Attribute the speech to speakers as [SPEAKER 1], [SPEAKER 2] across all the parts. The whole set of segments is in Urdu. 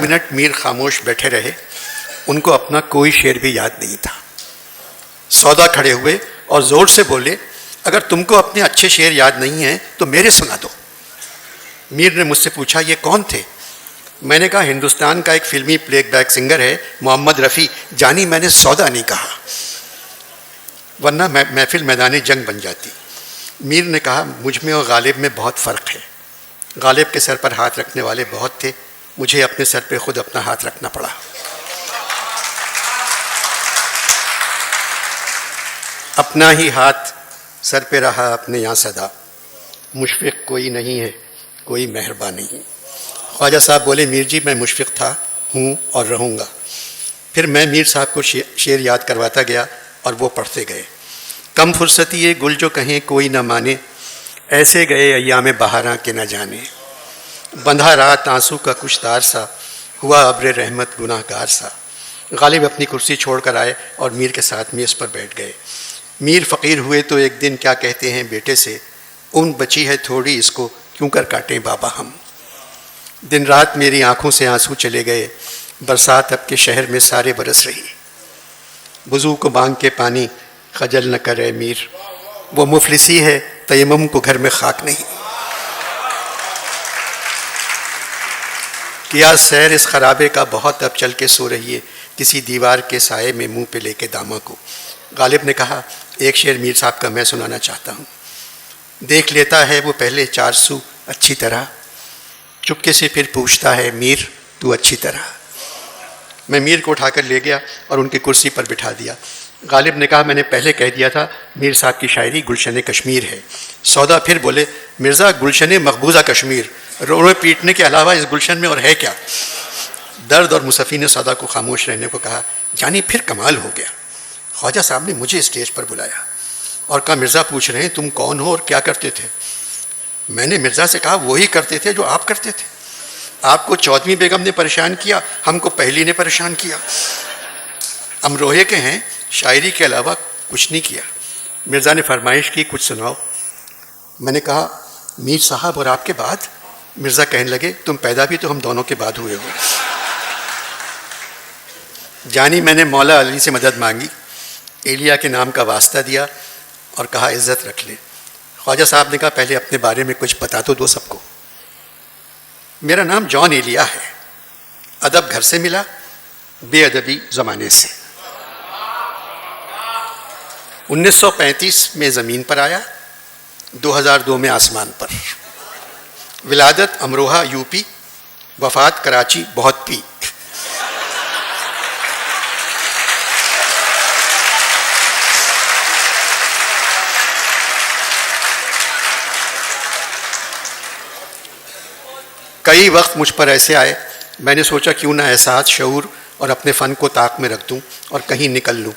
[SPEAKER 1] منٹ میر خاموش بیٹھے رہے. ان کو اپنا کوئی شعر بھی یاد نہیں تھا. سودا کھڑے ہوئے اور زور سے بولے, اگر تم کو اپنے اچھے شعر یاد نہیں ہیں تو میرے سنا دو. میر نے مجھ سے پوچھا یہ کون تھے؟ میں نے کہا ہندوستان کا ایک فلمی پلے بیک سنگر ہے محمد رفیع. جانی میں نے سودا نہیں کہا, ورنہ محفل میدان جنگ بن جاتی. میر نے کہا مجھ میں اور غالب میں بہت فرق ہے. غالب کے سر پر ہاتھ رکھنے والے بہت تھے, مجھے اپنے سر پہ خود اپنا ہاتھ رکھنا پڑا. اپنا ہی ہاتھ سر پہ رہا اپنے یہاں صدا, مشفق کوئی نہیں ہے کوئی مہربان نہیں. خواجہ صاحب بولے میر جی میں مشفق تھا, ہوں اور رہوں گا. پھر میں میر صاحب کو شعر یاد کرواتا گیا اور وہ پڑھتے گئے. کم فرصتی یہ گل جو کہیں کوئی نہ مانے, ایسے گئے ایام بہاراں کے نہ جانے. بندھا رات آنسو کا کچھ تار سا, ہوا ابر رحمت گناہ گار سا. غالب اپنی کرسی چھوڑ کر آئے اور میر کے ساتھ میز پر بیٹھ گئے. میر فقیر ہوئے تو ایک دن کیا کہتے ہیں بیٹے سے, عمر بچی ہے تھوڑی اس کو کیوں کر کاٹیں بابا ہم. دن رات میری آنکھوں سے آنسو چلے گئے, برسات اب کے شہر میں سارے برس رہی. وضو کو مانگ کے پانی خجل نہ کرے میر, وہ مفلسی ہے تیمم کو گھر میں خاک نہیں. کیا سیر اس خرابے کا بہت اب چل کے سو رہی ہے, کسی دیوار کے سائے میں منہ پہ لے کے دامہ کو. غالب نے کہا ایک شعر میر صاحب کا میں سنانا چاہتا ہوں. دیکھ لیتا ہے وہ پہلے 4 سو اچھی طرح, چپکے سے پھر پوچھتا ہے میر تو اچھی طرح. میں میر کو اٹھا کر لے گیا اور ان کی کرسی پر بٹھا دیا. غالب نے کہا میں نے پہلے کہہ دیا تھا میر صاحب کی شاعری گلشن کشمیر ہے. سودا پھر بولے مرزا گلشن مقبوضہ کشمیر, روڑے پیٹنے کے علاوہ اس گلشن میں اور ہے کیا؟ درد اور مصفی نے سودا کو خاموش رہنے کو کہا. جانی پھر کمال ہو گیا. خواجہ صاحب نے مجھے اسٹیج پر بلایا اور کہا مرزا پوچھ رہے ہیں تم کون ہو اور کیا کرتے تھے؟ میں نے مرزا سے کہا وہی کرتے تھے جو آپ کرتے تھے. آپ کو 14ویں بیگم نے پریشان کیا, ہم کو پہلی نے پریشان کیا. ہم روہے کے ہیں, شاعری کے علاوہ کچھ نہیں کیا. مرزا نے فرمائش کی کچھ سناؤ. میں نے کہا میر صاحب اور آپ کے بعد. مرزا کہنے لگے تم پیدا بھی تو ہم دونوں کے بعد ہوئے ہو. جانی میں نے مولا علی سے مدد مانگی, ایلیا کے نام کا واسطہ دیا اور کہا عزت رکھ لے. خواجہ صاحب نے کہا پہلے اپنے بارے میں کچھ بتا تو دو سب کو. میرا نام جان ایلیا ہے, ادب گھر سے ملا, بے ادبی زمانے سے. 1935 میں زمین پر آیا, 2002 میں آسمان پر. ولادت امروہہ یو پی, وفات کراچی بہت پی. کئی وقت مجھ پر ایسے آئے, میں نے سوچا کیوں نہ احساس شعور اور اپنے فن کو طاق میں رکھ دوں اور کہیں نکل لوں.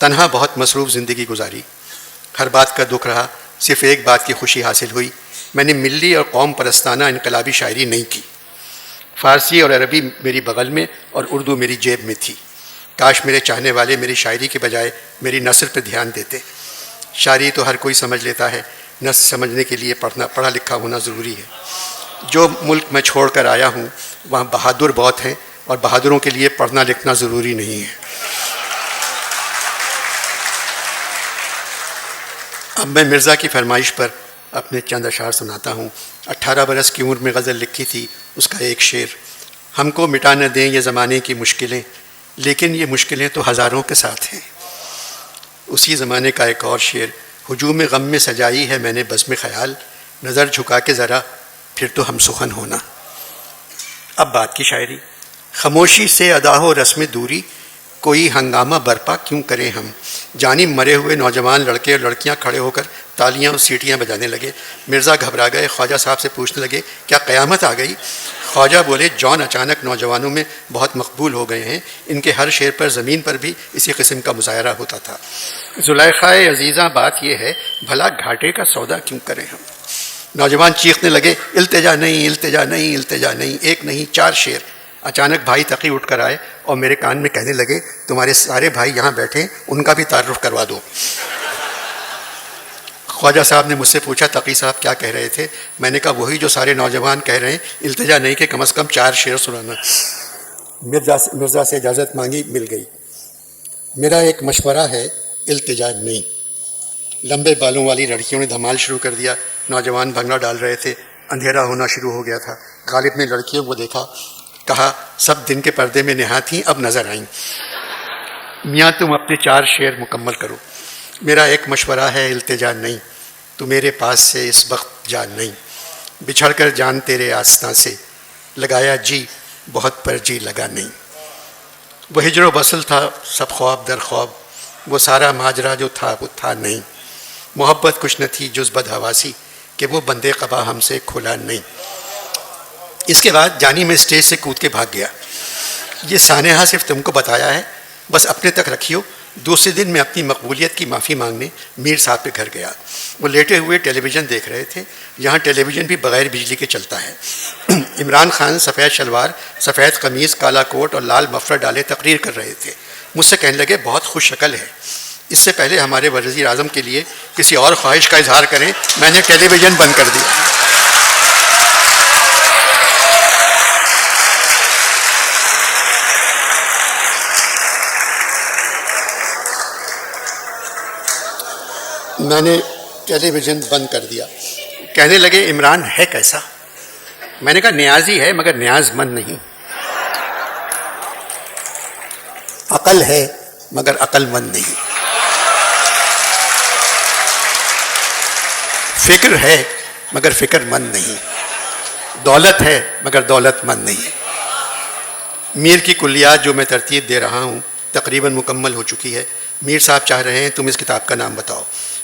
[SPEAKER 1] تنہا بہت مصروف زندگی گزاری, ہر بات کا دکھ رہا, صرف ایک بات کی خوشی حاصل ہوئی, میں نے ملی اور قوم پرستانہ انقلابی شاعری نہیں کی. فارسی اور عربی میری بغل میں اور اردو میری جیب میں تھی. کاش میرے چاہنے والے میری شاعری کے بجائے میری نثر پہ دھیان دیتے. شاعری تو ہر کوئی سمجھ لیتا ہے, نثر سمجھنے کے لیے پڑھا لکھا ہونا ضروری ہے. جو ملک میں چھوڑ کر آیا ہوں وہاں بہادر بہت ہیں اور بہادروں کے لیے پڑھنا لکھنا ضروری نہیں ہے. اب میں مرزا کی فرمائش پر اپنے چند اشعار سناتا ہوں. 18 برس کی عمر میں غزل لکھی تھی, اس کا ایک شعر. ہم کو مٹا نہ دیں یہ زمانے کی مشکلیں, لیکن یہ مشکلیں تو ہزاروں کے ساتھ ہیں. اسی زمانے کا ایک اور شعر. ہجوم غم میں سجائی ہے میں نے بزم خیال, نظر جھکا کے ذرا پھر تو ہم سخن ہونا. اب بات کی شاعری. خاموشی سے ادا ہو رسم دوری, کوئی ہنگامہ برپا کیوں کریں ہم. جانی مرے ہوئے نوجوان لڑکے اور لڑکیاں کھڑے ہو کر تالیاں اور سیٹیاں بجانے لگے. مرزا گھبرا گئے, خواجہ صاحب سے پوچھنے لگے کیا قیامت آ گئی. خواجہ بولے جان اچانک نوجوانوں میں بہت مقبول ہو گئے ہیں, ان کے ہر شعر پر زمین پر بھی اسی قسم کا مظاہرہ ہوتا تھا. زلیخائے عزیزاں بات یہ ہے بھلا گھاٹے کا سودا کیوں کریں ہم. نوجوان چیخنے لگے التجا نہیں التجا نہیں التجا نہیں, ایک نہیں 4 شعر. اچانک بھائی تقی اٹھ کر آئے اور میرے کان میں کہنے لگے تمہارے سارے بھائی یہاں بیٹھے, ان کا بھی تعارف کروا دو. خواجہ صاحب نے مجھ سے پوچھا تقی صاحب کیا کہہ رہے تھے. میں نے کہا وہی جو سارے نوجوان کہہ رہے ہیں, التجا نہیں کہ کم از کم 4 شعر سنانا. مرزا سے اجازت مانگی، مل گئی۔ میرا ایک مشورہ ہے، التجا نہیں۔ لمبے بالوں والی لڑکیوں نے دھمال شروع کر دیا، نوجوان بھنگڑا ڈال رہے تھے، اندھیرا ہونا شروع ہو گیا تھا۔ غالب نے لڑکیوں کو دیکھا، کہا سب دن کے پردے میں نہا تھیں، اب نظر آئیں۔ میاں تم اپنے 4 شعر مکمل کرو۔ میرا ایک مشورہ ہے، التجا نہیں، تو میرے پاس سے اس وقت جان نہیں، بچھڑ کر جان تیرے آستاں سے، لگایا جی بہت پر جی لگا نہیں۔ وہ ہجر و وصل تھا سب خواب در خواب، وہ سارا ماجرا جو تھا وہ تھا نہیں، محبت کچھ نہ تھی جز بد حواسی، کہ وہ بندے قبا ہم سے کھلا نہیں۔ اس کے بعد جانی میں اسٹیج سے کود کے بھاگ گیا۔ یہ سانحہ صرف تم کو بتایا ہے، بس اپنے تک رکھیو۔ دوسرے دن میں اپنی مقبولیت کی معافی مانگنے میر صاحب کے گھر گیا۔ وہ لیٹے ہوئے ٹیلی ویژن دیکھ رہے تھے، یہاں ٹیلی ویژن بھی بغیر بجلی کے چلتا ہے۔ عمران خان سفید شلوار، سفید قمیض، کالا کوٹ اور لال مفلر ڈالے تقریر کر رہے تھے۔ مجھ سے کہنے لگے بہت خوش شکل ہے، اس سے پہلے ہمارے وزیر اعظم کے لیے کسی اور خواہش کا اظہار کریں۔ میں نے ٹیلی ویژن بند کر دیا۔ میں نے ٹیلی ویژن بند کر دیا۔ کہنے لگے عمران ہے کیسا؟ میں نے کہا نیازی ہے مگر نیاز مند نہیں، عقل ہے مگر عقل مند نہیں، فکر ہے مگر فکر مند نہیں، دولت ہے مگر دولت مند نہیں۔ میر کی کلیات جو میں ترتیب دے رہا ہوں تقریباً مکمل ہو چکی ہے۔ میر صاحب چاہ رہے ہیں تم اس کتاب کا نام بتاؤ۔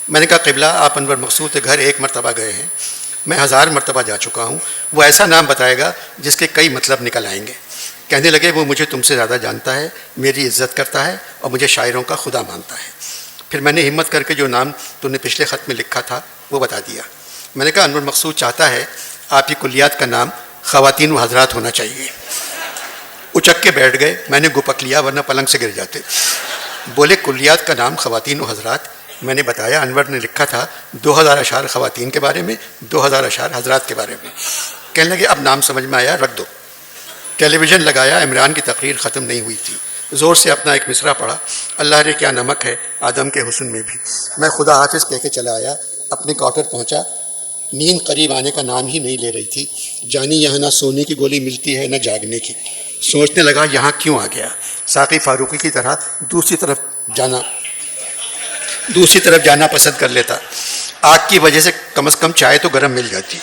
[SPEAKER 1] میں نے کہا قبلہ آپ انور مقصود کے گھر 1 مرتبہ گئے ہیں، میں 1000 مرتبہ جا چکا ہوں، وہ ایسا نام بتائے گا جس کے کئی مطلب نکل آئیں گے۔ کہنے لگے وہ مجھے تم سے زیادہ جانتا ہے، میری عزت کرتا ہے اور مجھے شاعروں کا خدا مانتا ہے۔ پھر میں نے ہمت کر کے جو نام تم نے پچھلے خط میں لکھا تھا وہ بتا دیا۔ میں نے کہا انور مقصود چاہتا ہے آپ کی کلیات کا نام خواتین و حضرات ہونا چاہیے۔ اچک کے بیٹھ گئے، میں نے گپک لیا ورنہ پلنگ سے گر جاتے۔ بولے کلیات کا نام خواتین و حضرات؟ میں نے بتایا انور نے لکھا تھا 2000 اشعار خواتین کے بارے میں، 2000 اشعار حضرات کے بارے میں۔ کہنے لگے اب نام سمجھ میں آیا، رکھ دو۔ ٹیلی ویژن لگایا، عمران کی تقریر ختم نہیں ہوئی تھی، زور سے اپنا ایک مصرع پڑھا، اللہ نے کیا نمک ہے آدم کے حسن میں بھی۔ میں خدا حافظ کہہ کے چلا آیا، اپنے کوارٹر پہنچا، نیند قریب آنے کا نام ہی نہیں لے رہی تھی۔ جانی یہاں نہ سونے کی گولی ملتی ہے نہ جاگنے کی۔ سوچنے لگا یہاں کیوں آ گیا، ساقی فاروقی کی طرح دوسری طرف جانا پسند کر لیتا، آگ کی وجہ سے کم از کم چائے تو گرم مل جاتی۔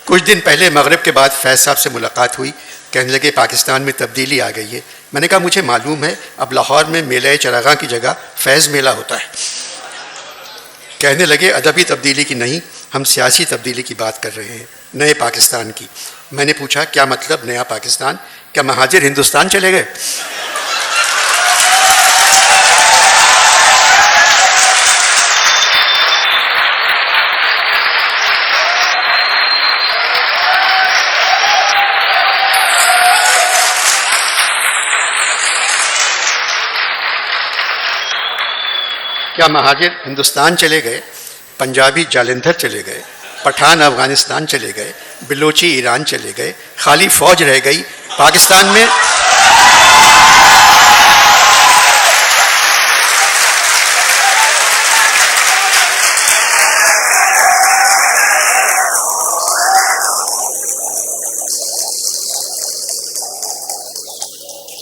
[SPEAKER 1] کچھ دن پہلے مغرب کے بعد فیض صاحب سے ملاقات ہوئی، کہنے لگے پاکستان میں تبدیلی آ گئی ہے۔ میں نے کہا مجھے معلوم ہے، اب لاہور میں میلہ چراغاں کی جگہ فیض میلہ ہوتا ہے۔ کہنے لگے ادبی تبدیلی کی نہیں، ہم سیاسی تبدیلی کی بات کر رہے ہیں، نئے پاکستان کی۔ میں نے پوچھا کیا مطلب نیا پاکستان؟ کیا مہاجر ہندوستان چلے گئے؟ کیا مہاجر ہندوستان چلے گئے؟ پنجابی جالندھر چلے گئے، پٹھان افغانستان چلے گئے، بلوچی ایران چلے گئے، خالی فوج رہ گئی پاکستان میں۔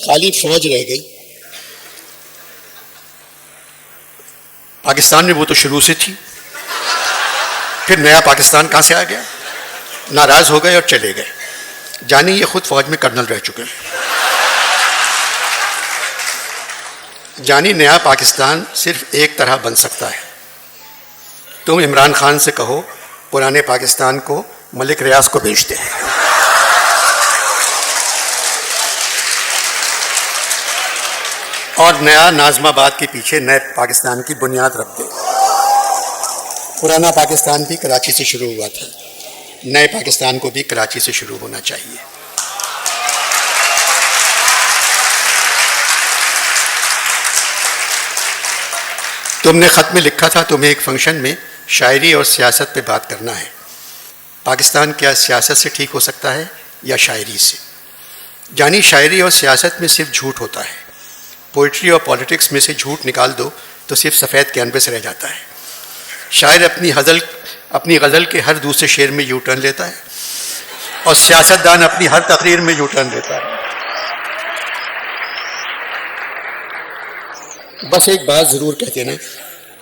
[SPEAKER 1] خالی فوج رہ گئی پاکستان میں، وہ تو شروع سے تھی، پھر نیا پاکستان کہاں سے آ گیا؟ ناراض ہو گئے اور چلے گئے۔ جانی یہ خود فوج میں کرنل رہ چکے ہیں۔ جانی نیا پاکستان صرف ایک طرح بن سکتا ہے، تم عمران خان سے کہو پرانے پاکستان کو ملک ریاض کو بھیج دے۔ اور نیا نازم آباد کے پیچھے نئے پاکستان کی بنیاد رکھ دے۔ پرانا پاکستان بھی کراچی سے شروع ہوا تھا، نئے پاکستان کو بھی کراچی سے شروع ہونا چاہیے۔ تم نے خط میں لکھا تھا تمہیں ایک فنکشن میں شاعری اور سیاست پہ بات کرنا ہے۔ پاکستان کیا سیاست سے ٹھیک ہو سکتا ہے یا شاعری سے؟ جانی شاعری اور سیاست میں صرف جھوٹ ہوتا ہے، پوئٹری اور پالیٹکس میں سے جھوٹ نکال دو تو صرف سفید کینوس رہ جاتا ہے۔ شاعر اپنی غزل کے ہر دوسرے شعر میں یو ٹرن لیتا ہے اور سیاستدان اپنی ہر تقریر میں یو ٹرن لیتا ہے۔ بس ایک بات ضرور کہتے نا،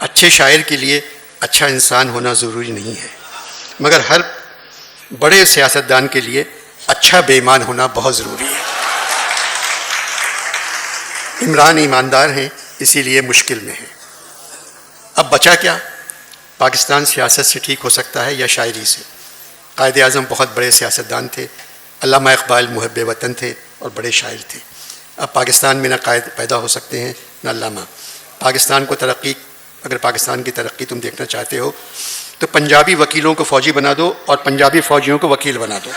[SPEAKER 1] اچھے شاعر کے لیے اچھا انسان ہونا ضروری نہیں ہے، مگر ہر بڑے سیاستدان کے لیے اچھا بے ایمان ہونا بہت ضروری ہے۔ عمران ایماندار ہیں، اسی لیے مشکل میں ہیں۔ اب بچا کیا؟ پاکستان سیاست سے ٹھیک ہو سکتا ہے یا شاعری سے؟ قائد اعظم بہت بڑے سیاستدان تھے، علامہ اقبال محب وطن تھے اور بڑے شاعر تھے۔ اب پاکستان میں نہ قائد پیدا ہو سکتے ہیں نہ علامہ۔ اگر پاکستان کی ترقی تم دیکھنا چاہتے ہو تو پنجابی وکیلوں کو فوجی بنا دو اور پنجابی فوجیوں کو وکیل بنا دو۔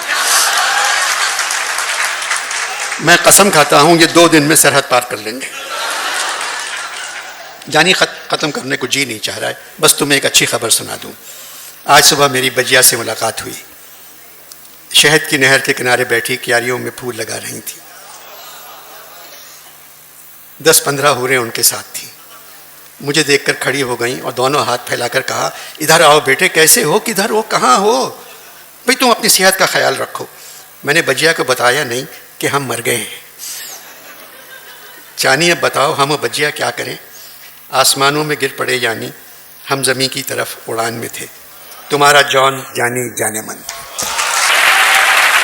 [SPEAKER 1] میں قسم کھاتا ہوں یہ 2 دن میں سرحد پار کر لیں گے۔ جانی ختم کرنے کو جی نہیں چاہ رہا ہے، بس تمہیں ایک اچھی خبر سنا دوں۔ آج صبح میری بجیا سے ملاقات ہوئی، شہد کی نہر کے کنارے بیٹھی کیاریوں میں پھول لگا رہی تھی۔ 10-15 حوریں ان کے ساتھ تھیں۔ مجھے دیکھ کر کھڑی ہو گئیں اور دونوں ہاتھ پھیلا کر کہا، ادھر آؤ بیٹے، کیسے ہو، کدھر ہو، کہاں ہو؟ بھئی تم اپنی صحت کا خیال رکھو۔ میں نے بجیا کو بتایا نہیں کہ ہم مر گئے ہیں۔ جانی اب بتاؤ ہم و بجیا کیا کریں؟ آسمانوں میں گر پڑے یعنی ہم زمین کی طرف اڑان میں تھے۔ تمہارا جان جانی جانے من۔